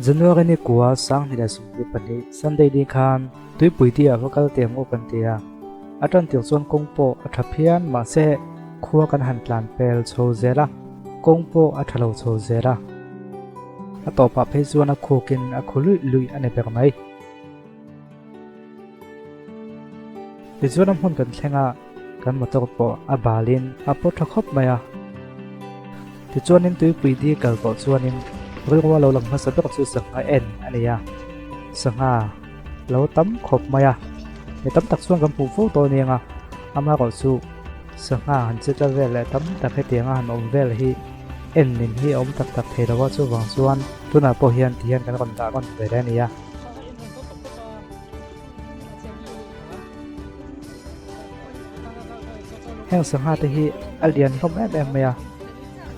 January ni kuwa sang ni da sum ni pani Sunday ni khan tui pui ti a vocal tem open tia atan til chon kongpo athapian ma se khuwa kan han tlan pel chho zela kongpo athalo chho zela atopa phe chuan a khokin a khului lui ane pek mai ti chuan am hun kan thlenga kan motor po a balin a po thakhop maya ti chuan in tui pui di kal po chuan in riwa lo lang hasa dok chu sanga en ania sanga lo tam khop maya ni tam tak chuan kan pu fo to ni nga ama ko chu sanga han cheta vel tam tak he tianga han om vel hi en nin hi om tak tak thei rawa chu wang chuan tuna po hian tian kan kon ta kon ve re nia heng sanga te hi alian khom em maya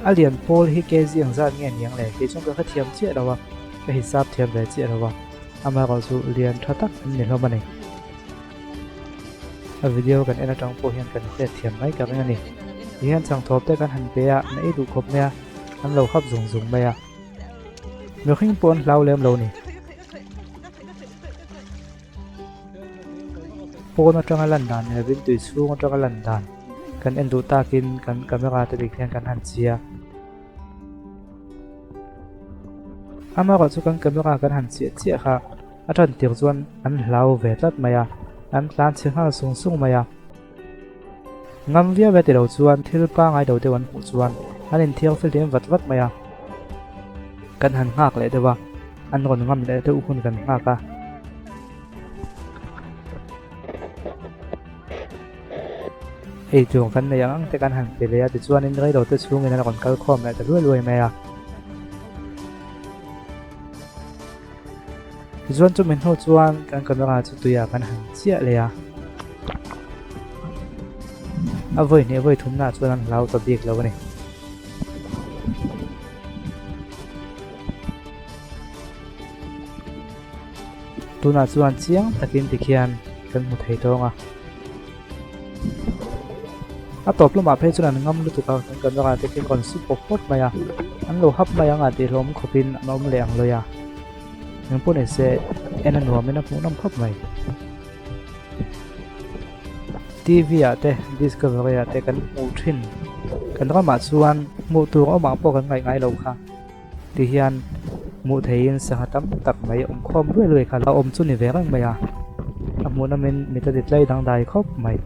alian pol hi ke ziang za nge niang le ke chung ka thiam che rawa ka hisab thiam ve che rawa ama ko chu lian thatak ni lo mani a video kan ena tang po hian kan te thiam mai ka ngani hian chang thop te kan han pe a nei du khop me an lo khap zung zung me a mi khing pon lau lem lo ni pon atang lan dan ne vin tui chu atang lan dan kan endu takin kan camera te dik hian kan han chia ama ko chu kan camera kan han chia chia kha athan tir chuan an hlau ve tlat maya an tlan chinga sung sung maya ngam via ve te lo chuan thil pa ngai do te wan pu chuan an in thiang fel dem wat wat maya kan han ngak le dewa an ron ngam le te u hun kan ngaka ei chung kan ne yang te kan han pe le ya ti chuan in rai do te chung in an kon kal khom le te luai luai maya chuan chu min ho chuan kan camera chu tuya kan han chia le ya a voi ne voi thum na chuan an lau to bik lo ni tuna chuan chiang takin tikhian kan mu thei tonga a top lama phe chuan an ngam lu tu ka kan camera te kin kon su popot maya an lo hap maya nga ti hlom khopin anom le ang loya nang pun ese ena nuam ena pu nam khop mai TV ate discovery ate kan mu thin kan ra ma chuan mu tu o ma po kan ngai ngai lo kha ti hian mu thein sa hatam tak mai om khom ruai ruai kha la om chu ni ve rang maya amu na men mi ta dit lai dang dai khop mai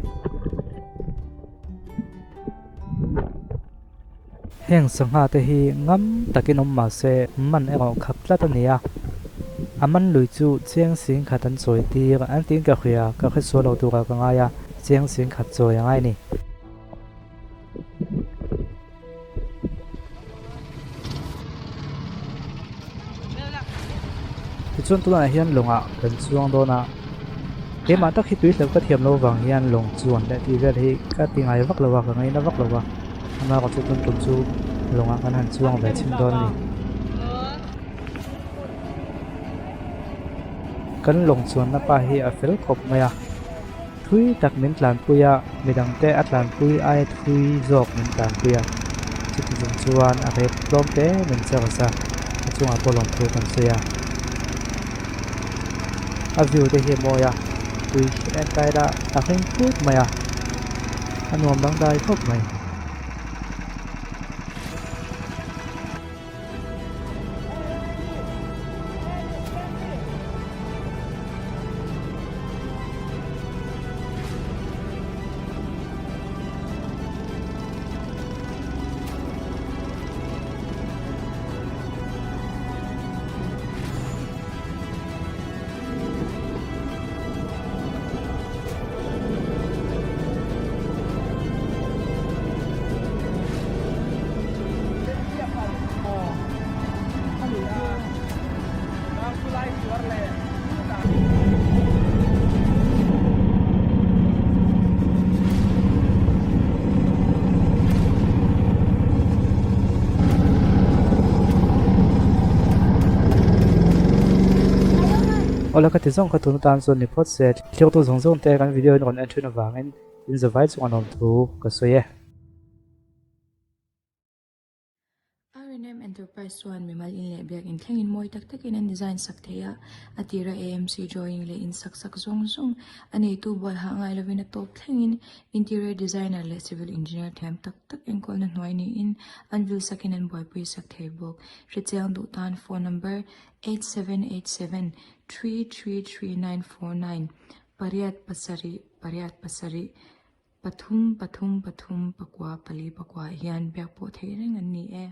heng sangha te hi ngam takin om ma se man ero khap tla ta nia aman lui chu chiang sing khatan choi ti an tin ka khia ka khe so lo tu ka nga ya chiang sing khat choi angai ni ti chon tu na hian longa kan chuang do na ke ma tak hi tui hlem ka thiam lo wang hian long chuan le ti vel hi ka ti ngai vak lo wa ka ngai na vak lo wa ama ko chu tun tum chu longa kan han chuang ve chim don ni kan long chuan na pa hi a fel khop maya thui tak min tlan puya midang te atlan pui ai thui zok min tlan puya chit jung chuan a rep plom te min chawa sa chunga polom thu kan se ya a view te hi moya tui en kai da a khing put maya anuam dang dai khop mai ola ka ti zong ka tunu tan zon ni pot set thliok tu zong zong te kan video in on entry na wangin in zawai chung anom thu ka soye I rename into First one mimal in le biak in thleng in moi tak tak in an design sak theya atira AMC drawing le in sak sak zong zong ani tu boy ha ngai lovin a top thleng in interior designer le civil engineer them tak tak in kol na hnoi ni in anvil sakin an boy pui sak thei bok richang du tan phone number 8787333949 pariat pasari pathum pakwa pali pakwa hian biak po thei reng an ni e